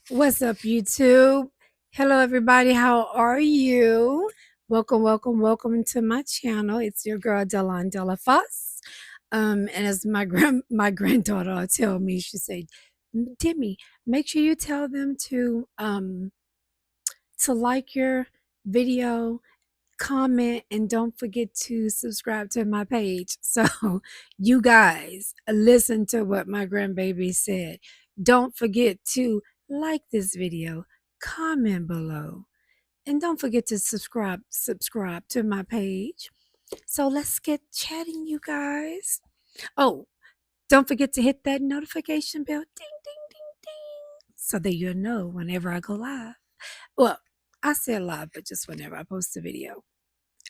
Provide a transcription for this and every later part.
What's up, YouTube? Hello, everybody. How are you? Welcome to my channel. It's your girl Delon Della Foss. And as my granddaughter will tell me, she said, "Timmy, make sure you tell them to like your video, comment, and don't forget to subscribe to my page." So, you guys, listen to what my grandbaby said. Don't forget to like this video, comment below, and don't forget to subscribe to my page. So let's get chatting, you guys. Oh, don't forget to hit that notification bell, ding ding ding ding, so that you'll know whenever I go live. Well, I said live, but just whenever I post a video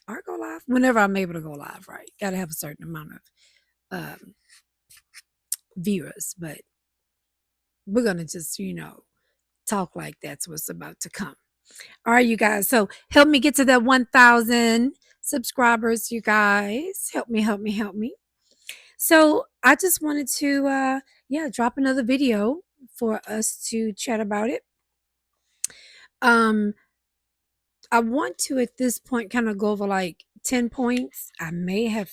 or go live, whenever I'm able to go live, right? Got to have a certain amount of um, viewers, but we're going to just, talk like that's what's about to come. All right, you guys. So help me get to that 1,000 subscribers, you guys. Help me. So I just wanted to, drop another video for us to chat about it. Um, I want to at this point kind of go over like 10 points. I may have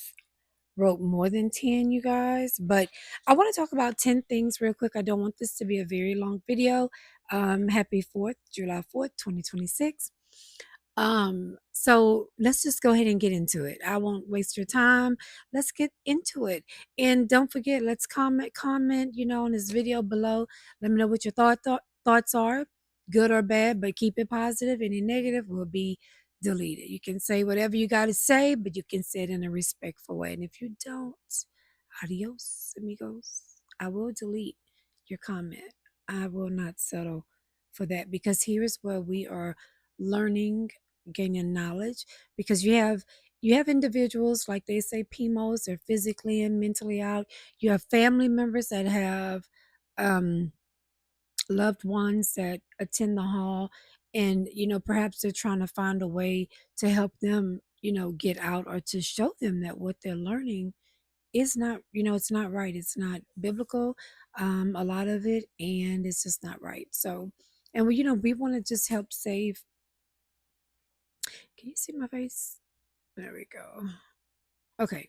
wrote more than 10, you guys, but I want to talk about 10 things real quick. I don't want this to be a very long video. Happy 4th, July 4th, 2026. So let's just go ahead and get into it. I won't waste your time. Let's get into it. And don't forget, let's comment, on this video below. Let me know what your thoughts are, good or bad, but keep it positive. Any negative will be deleted. You can say whatever you got to say, but you can say it in a respectful way. And if you don't, adios, amigos. I will delete your comment. I will not settle for that, because here is where we are learning, gaining knowledge, because you have individuals, like they say, PMOs, they're physically and mentally out. You have family members that have loved ones that attend the hall, and perhaps they're trying to find a way to help them get out, or to show them that what they're learning is not, it's not right, it's not biblical, a lot of it, and it's just not right. So, and we want to just help save. Can you see my face? There we go. Okay.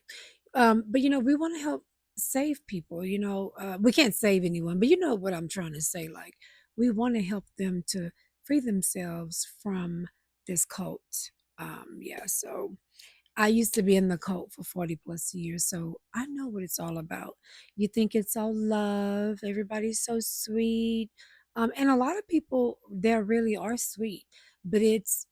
But we want to help save people. We can't save anyone, but you know what I'm trying to say. Like, we want to help them to free themselves from this cult. Yeah. So I used to be in the cult for 40 plus years, so I know what it's all about. You think it's all love, everybody's so sweet. And a lot of people there really are sweet, but it's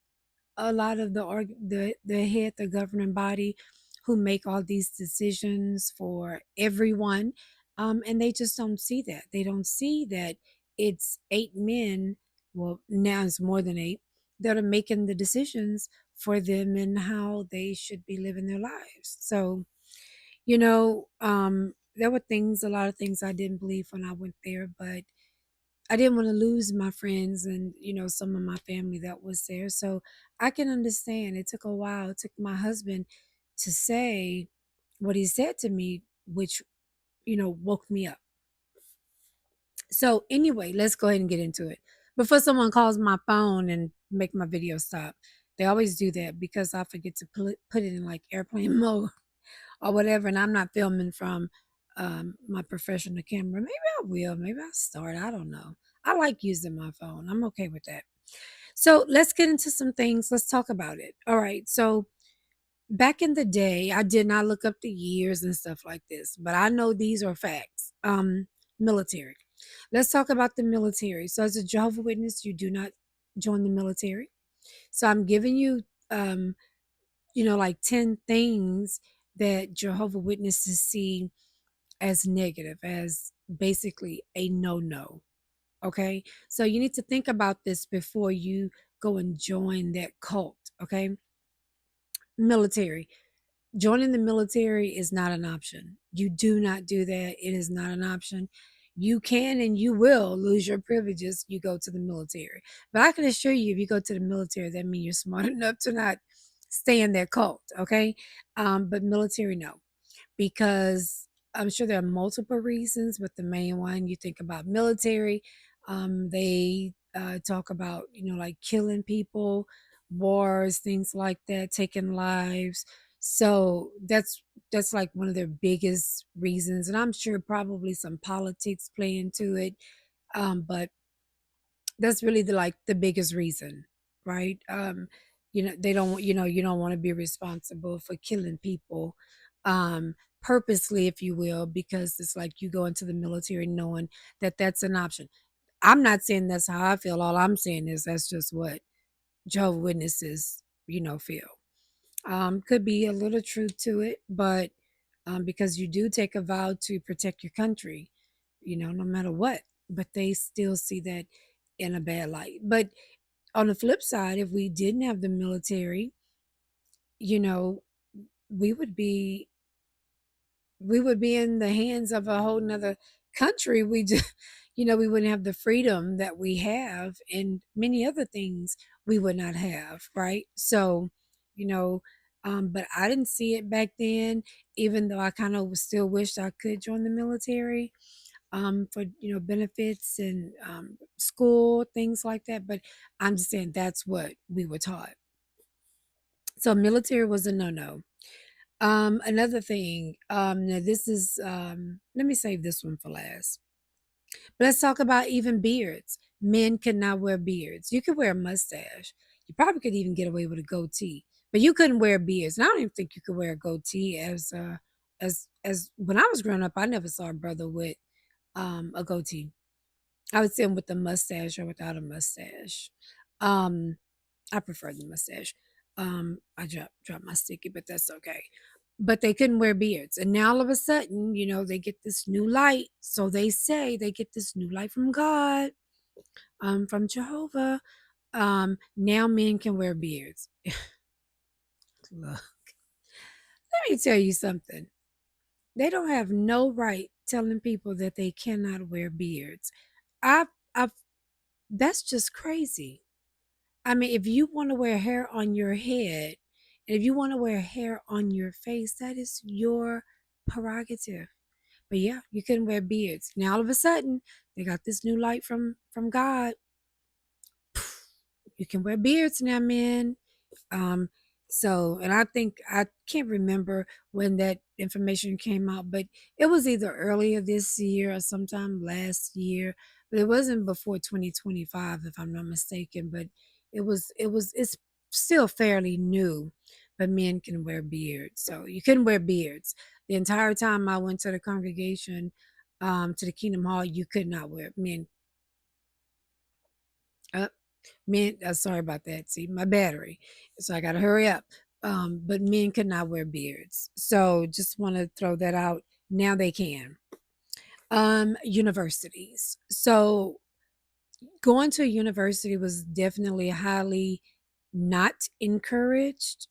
a lot of the head, the governing body, who make all these decisions for everyone, and they just don't see that. They don't see that it's 8 men. Well, now it's more than 8 that are making the decisions for them and how they should be living their lives. So, there were a lot of things I didn't believe when I went there, but I didn't want to lose my friends and, some of my family that was there. So I can understand. It took a while. It took my husband to say what he said to me, which, woke me up. So anyway, let's go ahead and get into it. Before someone calls my phone and make my video stop, they always do that because I forget to put it in like airplane mode or whatever, and I'm not filming from my professional camera. Maybe I will. Maybe I'll start. I don't know. I like using my phone. I'm okay with that. So let's get into some things. Let's talk about it. All right. So back in the day, I did not look up the years and stuff like this, but I know these are facts. Military. Let's talk about the military. So as a Jehovah Witness, you do not join the military. So I'm giving you like 10 things that Jehovah Witnesses see as negative, as basically a no. Okay. So you need to think about this before you go and join that cult. Okay. Military. Joining the military is not an option. You do not do that. It is not an option. You can and you will lose your privileges. You go to the military. But I can assure you, if you go to the military, that means you're smart enough to not stay in that cult. Okay. But military, no, because I'm sure there are multiple reasons, but the main one, you think about military, They talk about, like killing people, wars, things like that, taking lives. So that's like one of their biggest reasons, and I'm sure probably some politics play into it. But that's really the biggest reason, right? They don't, you don't want to be responsible for killing people, purposely, if you will, because it's like you go into the military knowing that that's an option. I'm not saying that's how I feel. All I'm saying is that's just what Jehovah's Witnesses, feel. Could be a little truth to it, but because you do take a vow to protect your country, no matter what, but they still see that in a bad light. But on the flip side, if we didn't have the military, you know, we would be we would be in the hands of a whole nother country. We just, we wouldn't have the freedom that we have, and many other things we would not have, right? So, you know, but I didn't see it back then, even though I kind of still wished I could join the military, for, benefits and school, things like that. But I'm just saying that's what we were taught. So military was a no-no. Another thing, now this is let me save this one for last. But let's talk about even beards. Men cannot wear beards. You could wear a mustache. You probably could even get away with a goatee, but you couldn't wear beards. And I don't even think you could wear a goatee as when I was growing up, I never saw a brother with a goatee. I would see him with a mustache or without a mustache. Um, I prefer the mustache. I dropped my sticky, but that's okay. But they couldn't wear beards. And now all of a sudden, they get this new light. So they say they get this new light from God, from Jehovah. Now men can wear beards. Look, let me tell you something. They don't have no right telling people that they cannot wear beards. I I That's just crazy. I mean, if you want to wear hair on your head, and if you want to wear hair on your face, that is your prerogative. But yeah, you couldn't wear beards. Now all of a sudden, they got this new light from God. You can wear beards now, man. Um, so, and I think I can't remember when that information came out, but it was either earlier this year or sometime last year, but it wasn't before 2025, if I'm not mistaken. But it's still fairly new, but men can wear beards. So you couldn't wear beards. The entire time I went to the congregation, to the Kingdom Hall, you could not wear men. Uh, Men, sorry about that. See, my battery. So I got to hurry up. But men could not wear beards. So just want to throw that out. Now they can. Universities. So going to a university was definitely highly not encouraged,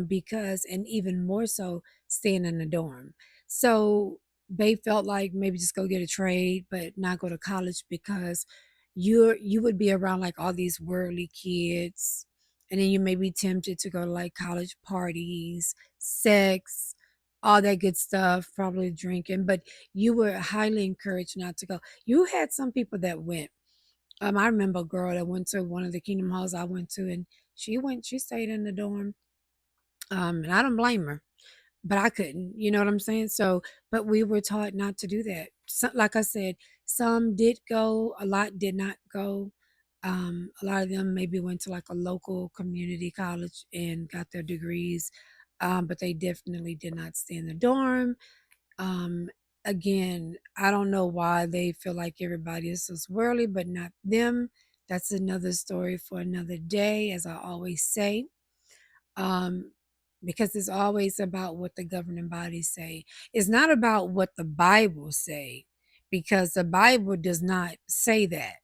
because, and even more so, staying in the dorm. So they felt like maybe just go get a trade, but not go to college because you would be around like all these worldly kids, and then you may be tempted to go to like college parties, sex, all that good stuff, probably drinking, but you were highly encouraged not to go. You had some people that went. I remember a girl that went to one of the Kingdom Halls I went to, and she stayed in the dorm. And I don't blame her, but I couldn't, you know what I'm saying? So, but we were taught not to do that. So, like I said, some did go, a lot did not go. A lot of them maybe went to like a local community college and got their degrees, but they definitely did not stay in the dorm. Um, Again, I don't know why they feel like everybody is so swirly, but not them. That's another story for another day, as I always say. Um, because it's always about what the governing bodies say. It's not about what the Bible say, because the Bible does not say that,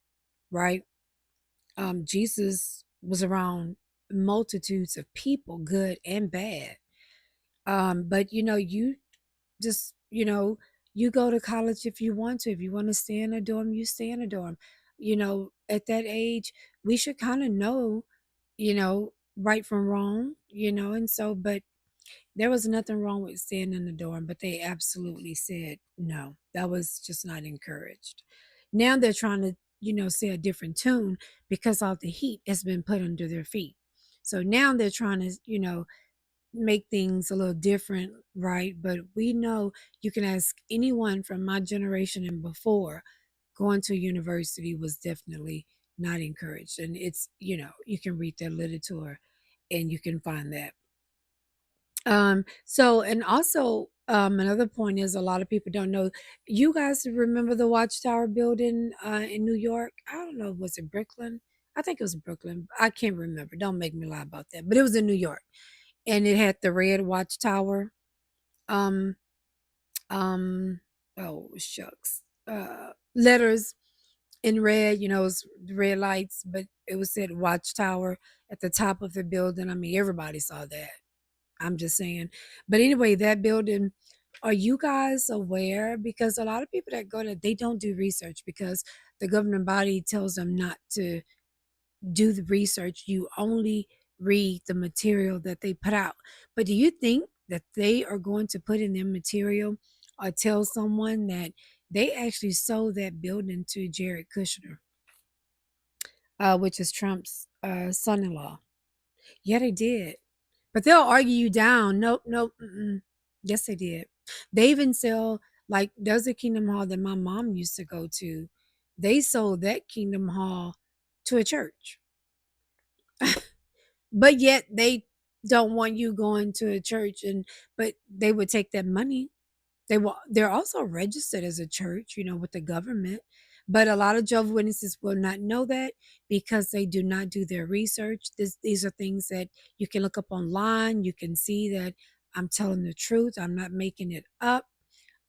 right? Jesus was around multitudes of people, good and bad. But you just, you go to college if you want to. If you want to stay in a dorm, you stay in a dorm. At that age, we should kind of know, right from wrong, and so, but there was nothing wrong with staying in the dorm, but they absolutely said no. That was just not encouraged. Now they're trying to say a different tune because all the heat has been put under their feet. So now they're trying to, make things a little different, right? But we know you can ask anyone from my generation and before, going to university was definitely not encouraged. And it's, you can read that literature and you can find that. So and also another point is a lot of people don't know. You guys remember the Watchtower building in New York? I don't know, was it Brooklyn? I think it was Brooklyn. I can't remember. Don't make me lie about that. But it was in New York. And it had the red Watchtower. Um um oh shucks. Letters in red, it was red lights, but it was said Watchtower at the top of the building. I mean, everybody saw that. I'm just saying. But anyway, that building, are you guys aware? Because a lot of people that go to, they don't do research because the governing body tells them not to do the research. You only read the material that they put out. But do you think that they are going to put in their material or tell someone that they actually sold that building to Jared Kushner, which is Trump's son-in-law? Yeah, they did. But they'll argue you down. Nope, nope. Mm-mm. Yes, they did. They even sell, like, there's a Kingdom Hall that my mom used to go to. They sold that Kingdom Hall to a church. But yet they don't want you going to a church, but they would take that money. They're also registered as a church, with the government. But a lot of Jehovah's Witnesses will not know that because they do not do their research. These are things that you can look up online. You can see that I'm telling the truth. I'm not making it up.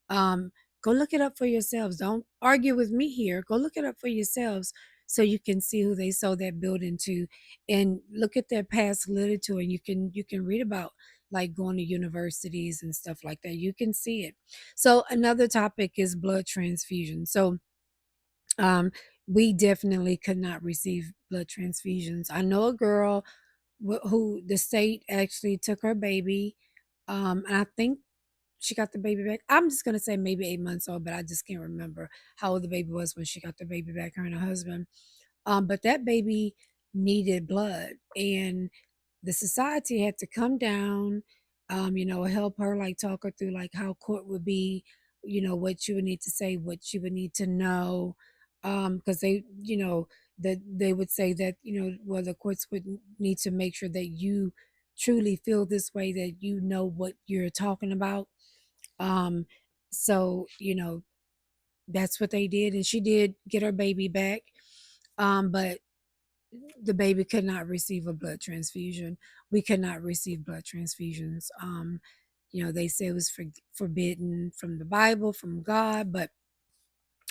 Um, Go look it up for yourselves. Don't argue with me here. Go look it up for yourselves so you can see who they sold that building to, and look at their past literature. And you can read about, like, going to universities and stuff like that. You can see it. So another topic is blood transfusion. So um, we definitely could not receive blood transfusions. I know a girl who the state actually took her baby, and I think she got the baby back. I'm just gonna say maybe 8 months old, but I just can't remember how old the baby was when she got the baby back, her and her husband. But that baby needed blood, and the society had to come down, help her, like, talk her through, like, how court would be, what you would need to say, what you would need to know, because that they would say that, well, the courts would need to make sure that you truly feel this way, that you know what you're talking about. um, so, that's what they did, and she did get her baby back. But the baby could not receive a blood transfusion. We could not receive blood transfusions. They say it was forbidden from the Bible, from God, but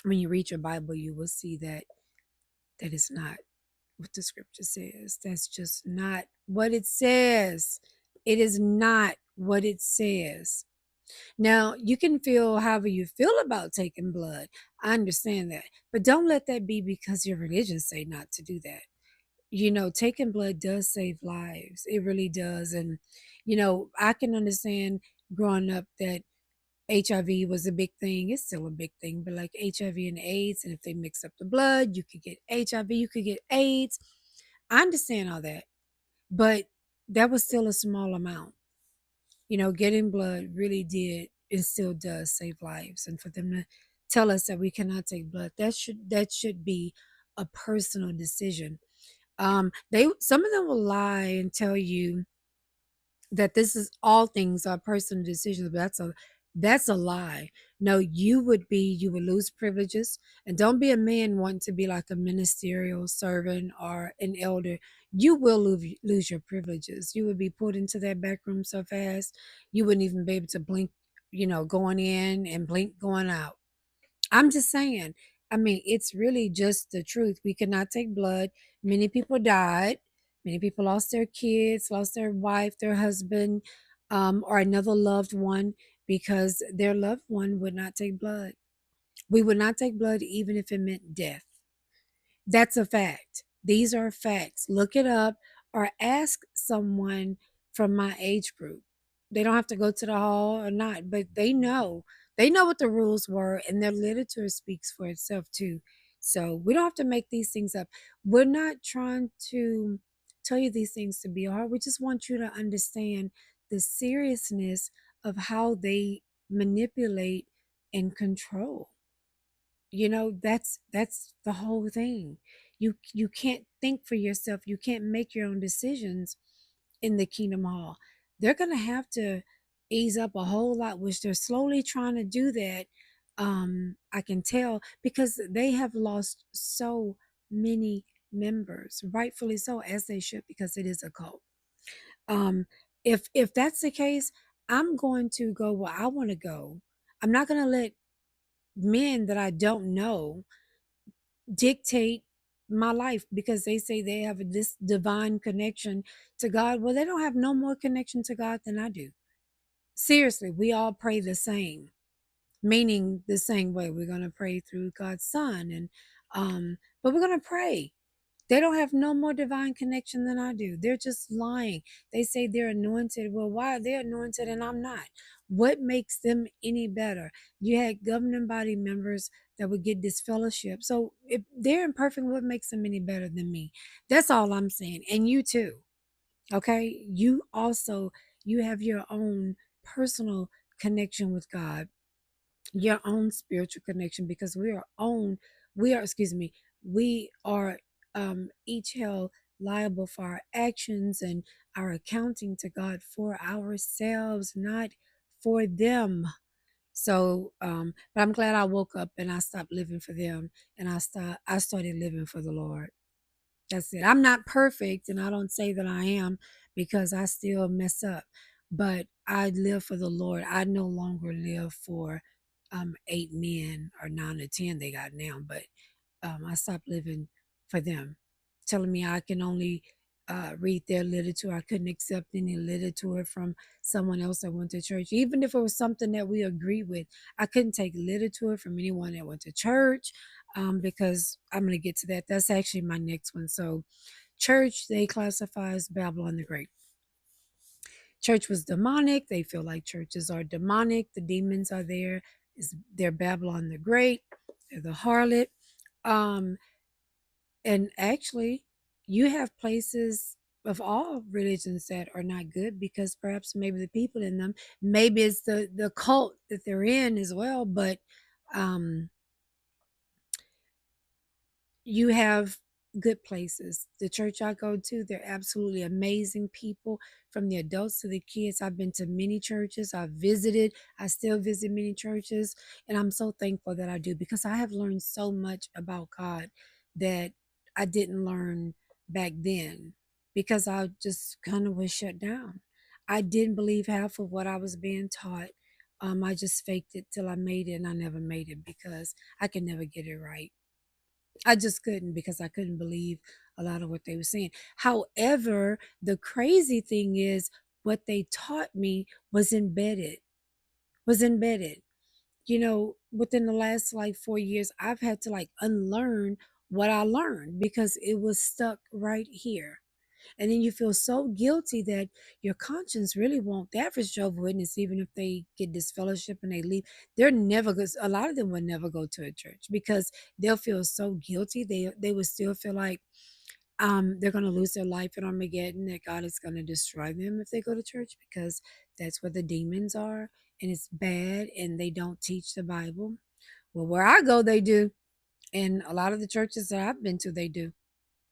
when you read your Bible, you will see that that is not what the scripture says. That's just not what it says. It is not what it says. Now, you can feel however you feel about taking blood. I understand that. But don't let that be because your religion say not to do that. Taking blood does save lives. It really does. And, I can understand growing up that HIV was a big thing. It's still a big thing, but like HIV and AIDS, and if they mix up the blood, you could get HIV, you could get AIDS. I understand all that, but that was still a small amount. Getting blood really did and still does save lives. And for them to tell us that we cannot take blood, that should be a personal decision. They Some of them will lie and tell you that this is all things are personal decisions, but that's a lie. No, you would lose privileges. And don't be a man wanting to be like a ministerial servant or an elder. You will lose your privileges. You would be put into that back room so fast you wouldn't even be able to blink, going in and blink going out. I'm just saying. I mean, it's really just the truth. We could not take blood. Many people died. Many people lost their kids, lost their wife, their husband, or another loved one because their loved one would not take blood. We would not take blood even if it meant death. That's a fact. These are facts. Look it up or ask someone from my age group. They don't have to go to the hall or not, but they know. They know what the rules were, and their literature speaks for itself too. So we don't have to make these things up. We're not trying to tell you these things to be hard. We just want you to understand the seriousness of how they manipulate and control. That's the whole thing. You can't think for yourself. You can't make your own decisions in the Kingdom Hall. They're going to have to ease up a whole lot, which they're slowly trying to do that. I can tell because they have lost so many members, rightfully so, as they should, because it is a cult. Um, if that's the case, I'm going to go where I want to go. I'm not going to let men that I don't know dictate my life because they say they have this divine connection to God. Well, they don't have no more connection to God than I do. Seriously, we all pray the same, meaning the same way. We're going to pray through God's Son, and but we're going to pray. They don't have no more divine connection than I do. They're just lying. They say they're anointed. Well, why are they anointed and I'm not? What makes them any better? You had governing body members that would get disfellowship. So if they're imperfect, what makes them any better than me? That's all I'm saying. And you too. Okay? You have your own personal connection with God, your own spiritual connection, because excuse me, we are each held liable for our actions and our accounting to God for ourselves, not for them. So but I'm glad I woke up and I stopped living for them, and I started living for the Lord. That's it. I'm not perfect, and I don't say that I am because I still mess up. But I live for the Lord. I no longer live for 8 men or 9 or 10 they got now. But I stopped living for them, telling me I can only read their literature. I couldn't accept any literature from someone else that went to church, even if it was something that we agree with. I couldn't take literature from anyone that went to church because I'm going to get to that. That's actually my next one. So, church they classify as Babylon the Great. Church was demonic. They feel like churches are demonic. The demons are there. They're Babylon the Great. They're the harlot. Um, and actually, you have places of all religions that are not good because perhaps maybe the people in them, maybe it's the cult that they're in as well. But um, you have good places. The church I go to, they're absolutely amazing people, from the adults to the kids. I've been to many churches. I still visit many churches, and I'm so thankful that I do because I have learned so much about God that I didn't learn back then because I just kind of was shut down. I didn't believe half of what I was being taught. I just faked it till I made it, and I never made it because I could never get it right. I just couldn't because I couldn't believe a lot of what they were saying. However, the crazy thing is what they taught me was embedded. Within the last like 4 years, I've had to like unlearn what I learned because it was stuck right here. And then you feel so guilty that your conscience really won't. The average Jehovah's Witness, even if they get this fellowship and they leave, they're never going. A lot of them will never go to a church because they'll feel so guilty. They would still feel like they're going to lose their life in Armageddon. That God is going to destroy them if they go to church because that's where the demons are, and it's bad, and they don't teach the Bible. Well, where I go, they do, and a lot of the churches that I've been to, they do.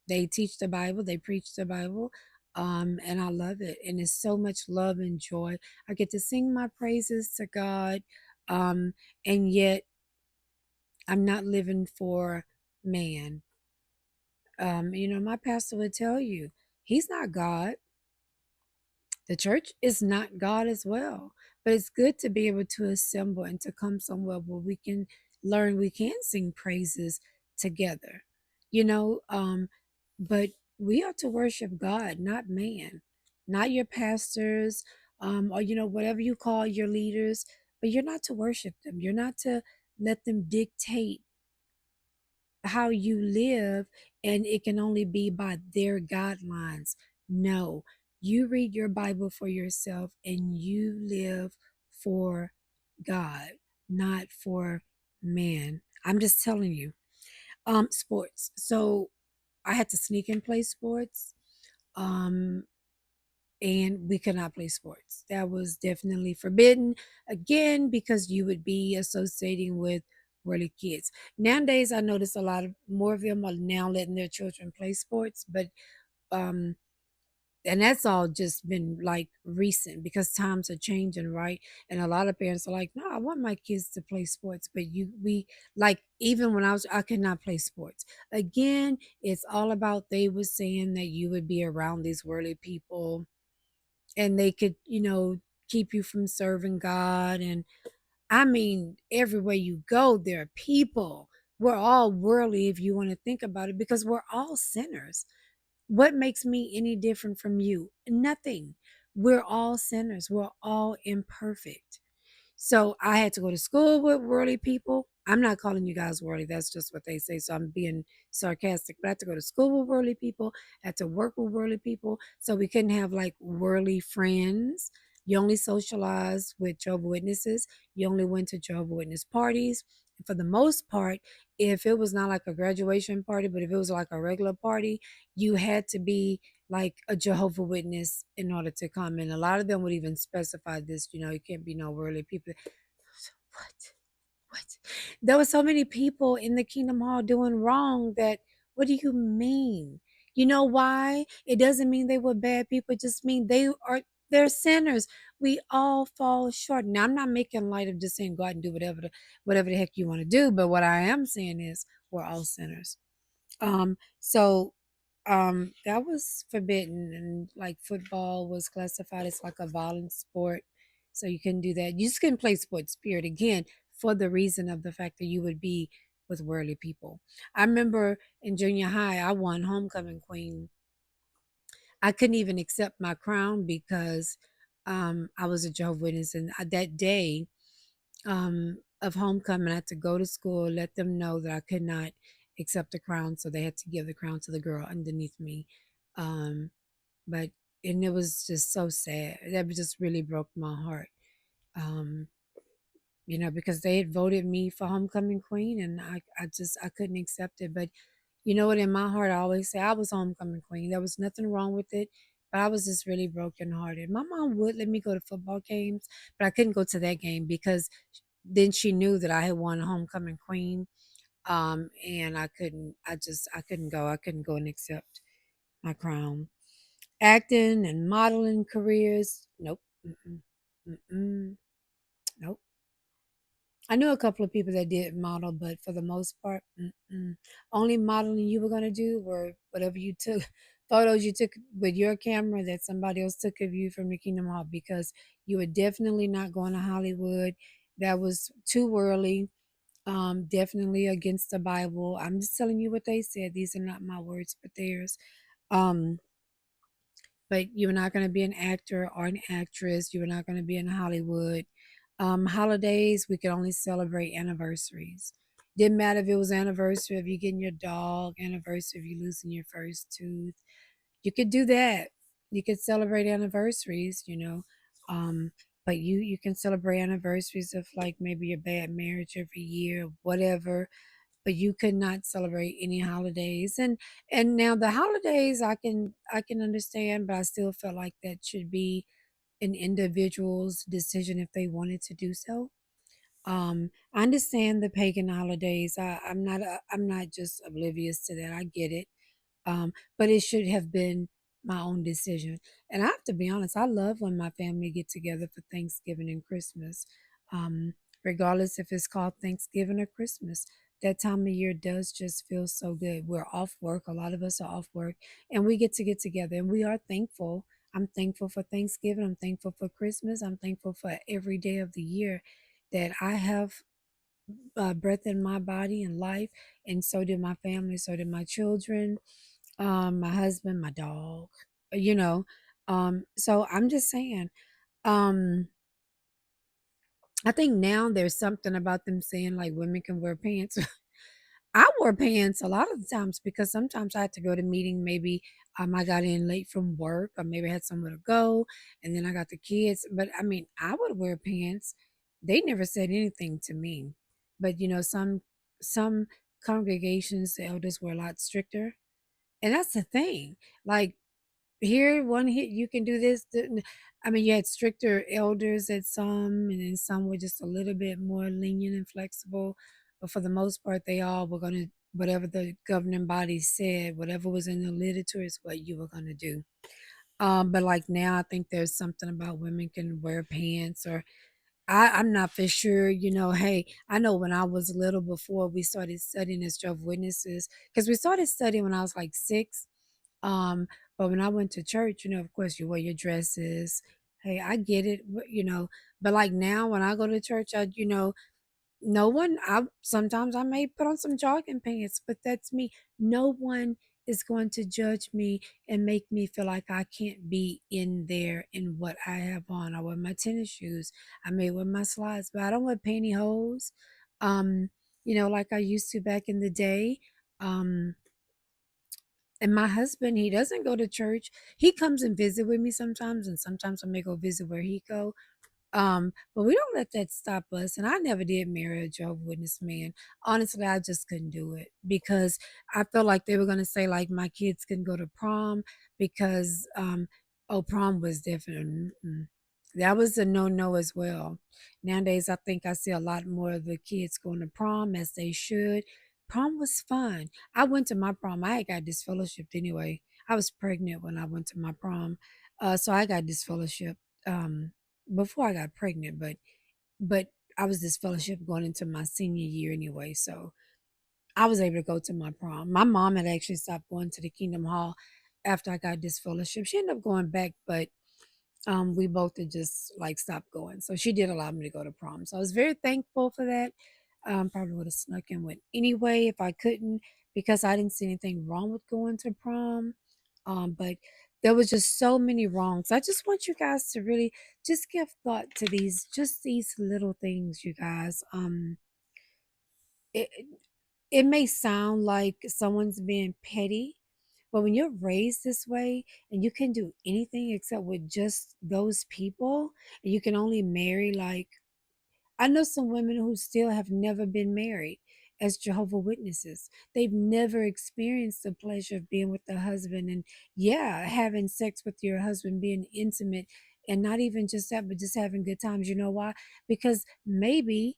They teach the Bible, they preach the Bible, and I love it. And it's so much love and joy. I get to sing my praises to God, um, and yet I'm not living for man. My pastor would tell you, he's not God. The church is not God as well. But it's good to be able to assemble and to come somewhere where we can learn, we can sing praises together. You know, but we are to worship God, not man, not your pastors, or whatever you call your leaders, but you're not to worship them. You're not to let them dictate how you live, and it can only be by their guidelines. No, you read your Bible for yourself and you live for God, not for man. I'm just telling you. Sports. So I had to sneak and play sports. Um, and we could not play sports. That was definitely forbidden, again, because you would be associating with worldly kids. Nowadays, I notice a lot of more of them are now letting their children play sports, but um, and that's all just been like recent because times are changing, right? And a lot of parents are like, no, I want my kids to play sports, but we like, even when I could not play sports. Again, it's all about, they were saying that you would be around these worldly people and they could, keep you from serving God. And I mean, everywhere you go, there are people. We're all worldly if you want to think about it, because we're all sinners. What makes me any different from you? Nothing. We're all sinners. We're all imperfect. So I had to go to school with worldly people. I'm not calling you guys worldly. That's just what they say. So I'm being sarcastic. But I had to go to school with worldly people. I had to work with worldly people. So we couldn't have like worldly friends. You only socialized with Jehovah Witnesses. You only went to Jehovah Witness parties. And for the most part, if it was not like a graduation party, but if it was like a regular party, you had to be like a Jehovah Witness in order to come. And a lot of them would even specify this, you can't be no worldly people. What? What? There were so many people in the Kingdom Hall doing wrong that, what do you mean? You know why? It doesn't mean they were bad people. It just mean they're sinners. We all fall short. Now I'm not making light of just saying go out and do whatever the heck you want to do. But what I am saying is we're all sinners. So that was forbidden, and like football was classified as like a violent sport. So you couldn't do that. You just couldn't play sports, period. Again, for the reason of the fact that you would be with worldly people. I remember in junior high, I won homecoming queen. I couldn't even accept my crown because I was a Jehovah's Witness, and that day of homecoming, I had to go to school, let them know that I could not accept the crown, so they had to give the crown to the girl underneath me. Um, but and it was just so sad. That just really broke my heart. Um, because they had voted me for homecoming queen, and I couldn't accept it. But you know what? In my heart, I always say I was homecoming queen. There was nothing wrong with it, but I was just really brokenhearted. My mom would let me go to football games, but I couldn't go to that game because then she knew that I had won homecoming queen. And I couldn't go. I couldn't go and accept my crown. Acting and modeling careers, nope. Mm-mm. Mm-mm. Nope. I knew a couple of people that did model, but for the most part, only modeling you were going to do were whatever you took, photos you took with your camera that somebody else took of you from the Kingdom Hall, because you were definitely not going to Hollywood. That was too early. Definitely against the Bible. I'm just telling you what they said. These are not my words, but theirs. Um, but you're not going to be an actor or an actress. You're not going to be in Hollywood. Holidays, we could only celebrate anniversaries. Didn't matter if it was anniversary of you getting your dog, anniversary of you losing your first tooth. You could do that. You could celebrate anniversaries. Um, but you can celebrate anniversaries of like maybe your bad marriage every year, whatever, but you could not celebrate any holidays. And now the holidays I can understand, but I still felt like that should be an individual's decision if they wanted to do so. I understand the pagan holidays. I'm not just oblivious to that. I get it. But it should have been my own decision. And I have to be honest, I love when my family get together for Thanksgiving and Christmas. Um, Regardless if it's called Thanksgiving or Christmas. That time of year does just feel so good. We're off work. A lot of us are off work, and we get together, and we are thankful. I'm thankful for Thanksgiving. I'm thankful for Christmas. I'm thankful for every day of the year that I have breath in my body and life, and so did my family, so did my children, my husband, my dog, you know. So I'm just saying, um, I think now there's something about them saying like women can wear pants. I wore pants a lot of the times because sometimes I had to go to meeting. Maybe I got in late from work, or maybe I had somewhere to go, and then I got the kids. But I mean, I would wear pants. They never said anything to me. But some congregations, the elders were a lot stricter. And that's the thing. Like here, one hit, you can do this. I mean, you had stricter elders at some, and then some were just a little bit more lenient and flexible. But for the most part, they all were going to, whatever the governing body said, whatever was in the literature is what you were going to do. But like now, I think there's something about women can wear pants or I'm not for sure, hey, I know when I was little before we started studying as Jehovah's Witnesses, because we started studying when I was like 6. Um, but when I went to church, of course you wear your dresses. Hey, I get it, but like now when I go to church, no one I sometimes I may put on some jogging pants, but that's me. No one is going to judge me and make me feel like I can't be in there in what I have on. I wear my tennis shoes. I may wear my slides, but I don't wear pantyhose. Um, like I used to back in the day. Um, and my husband, he doesn't go to church. He comes and visit with me sometimes, and sometimes I may go visit where he go. But we don't let that stop us. And I never did marry a Jehovah's Witness man. Honestly, I just couldn't do it because I felt like they were gonna say like my kids can go to prom because oh, prom was different. Mm-mm. That was a no as well. Nowadays, I think I see a lot more of the kids going to prom as they should. Prom was fun. I went to my prom. I had got disfellowshipped anyway. I was pregnant when I went to my prom, so I got disfellowshipped. Before I got pregnant, but I was this fellowship going into my senior year anyway, so I was able to go to my prom. My mom had actually stopped going to the Kingdom Hall after I got this fellowship. She ended up going back, but we both had just like stopped going. So she did allow me to go to prom. So I was very thankful for that. Probably would have snuck and went anyway if I couldn't because I didn't see anything wrong with going to prom. But there was just so many wrongs. I just want you guys to really just give thought to these little things, you guys. It it may sound like someone's being petty, but when you're raised this way and you can do anything except with just those people, and you can only marry like I know some women who still have never been married as Jehovah Witnesses. They've never experienced the pleasure of being with the husband and yeah, having sex with your husband, being intimate and not even just that, but just having good times. You know why? Because maybe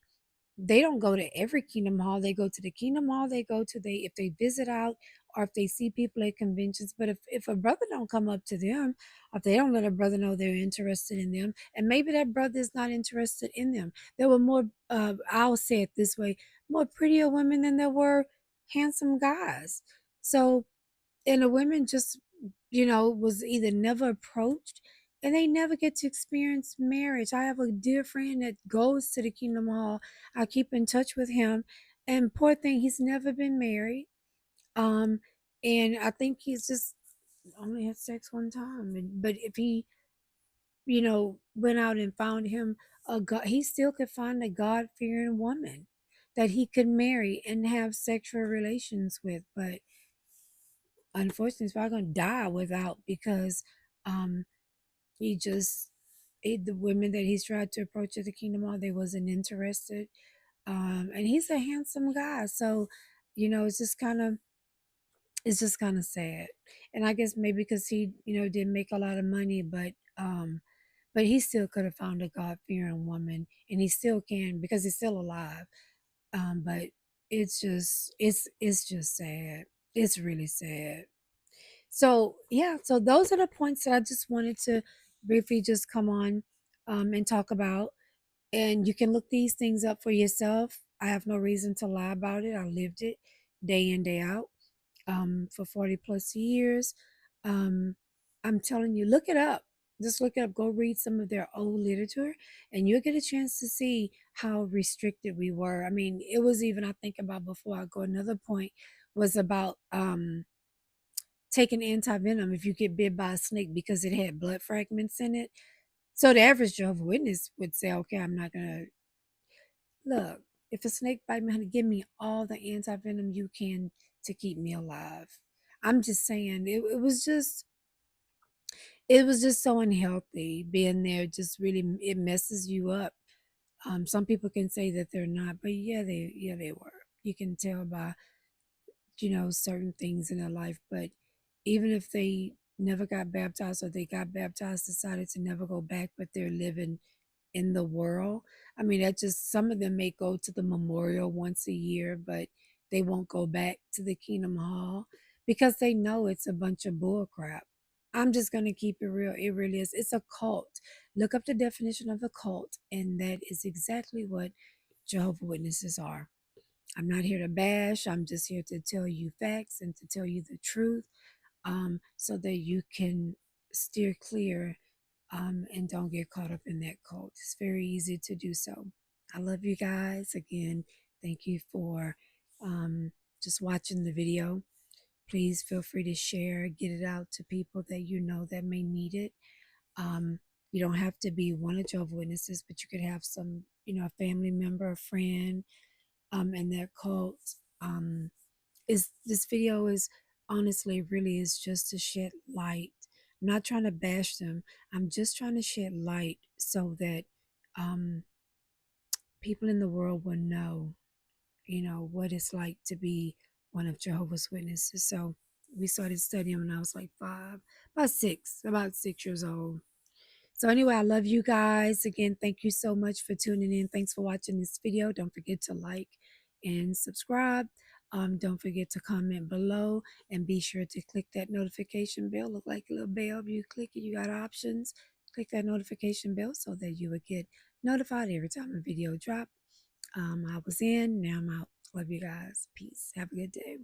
they don't go to every Kingdom Hall. They go to the Kingdom Hall they go to. They if they visit out or if they see people at conventions. But if a brother don't come up to them, or if they don't let a brother know they're interested in them, and maybe that brother is not interested in them. There were more I'll say it this way, more prettier women than there were handsome guys. So and the women just was either never approached and they never get to experience marriage. I have a dear friend that goes to the Kingdom Hall. I keep in touch with him, and poor thing, he's never been married. um and I think he's just only had sex one time, but if he went out and found him a god, he still could find a god-fearing woman that he could marry and have sexual relations with. But unfortunately, he's probably gonna die without because um he just the women that he's tried to approach at the Kingdom Hall, they wasn't interested. And he's a handsome guy, so it's just kind of sad. And I guess maybe because he didn't make a lot of money, but he still could have found a God fearing woman, and he still can because he's still alive. But it's just sad. It's really sad. So yeah, so those are the points that I just wanted to briefly just come on and talk about. And you can look these things up for yourself. I have no reason to lie about it. I lived it day in, day out for 40 plus years. Um, I'm telling you, look it up. Just look it up. Go read some of their old literature, and you'll get a chance to see how restricted we were. I mean, it was even, I think about before I go, another point was about taking anti-venom if you get bit by a snake because it had blood fragments in it. So the average Jehovah's Witness would say, okay, I'm not gonna look, if a snake bite me, honey, give me all the anti-venom you can to keep me alive. I'm just saying it was just so unhealthy being there. Just really it messes you up. Some people can say that they're not, but yeah they were. You can tell by certain things in their life. But even if they never got baptized, or they got baptized, decided to never go back, but they're living in the world. I mean, that just, some of them may go to the memorial once a year, but they won't go back to the Kingdom Hall because they know it's a bunch of bull crap. I'm just going to keep it real. It really is. It's a cult. Look up the definition of a cult, and that is exactly what Jehovah Witnesses are. I'm not here to bash. I'm just here to tell you facts and to tell you the truth, so that you can steer clear, and don't get caught up in that cult. It's very easy to do so. I love you guys. Again, thank you for just watching the video. Please feel free to share, get it out to people that you know that may need it. Um, you don't have to be one of Jehovah's Witnesses, but you could have some, a family member, a friend, in that cult. Is this video is honestly really is just to shed light. I'm not trying to bash them. I'm just trying to shed light so that um, people in the world will know, what it's like to be one of Jehovah's Witnesses. So we started studying when I was like about 6 years old. So anyway, I love you guys. Again, thank you so much for tuning in. Thanks for watching this video. Don't forget to like and subscribe. Don't forget to comment below, and be sure to click that notification bell. Look like a little bell. If you click it, you got options. Click that notification bell so that you would get notified every time a video drop. I was in, now I'm out. Love you guys. Peace. Have a good day.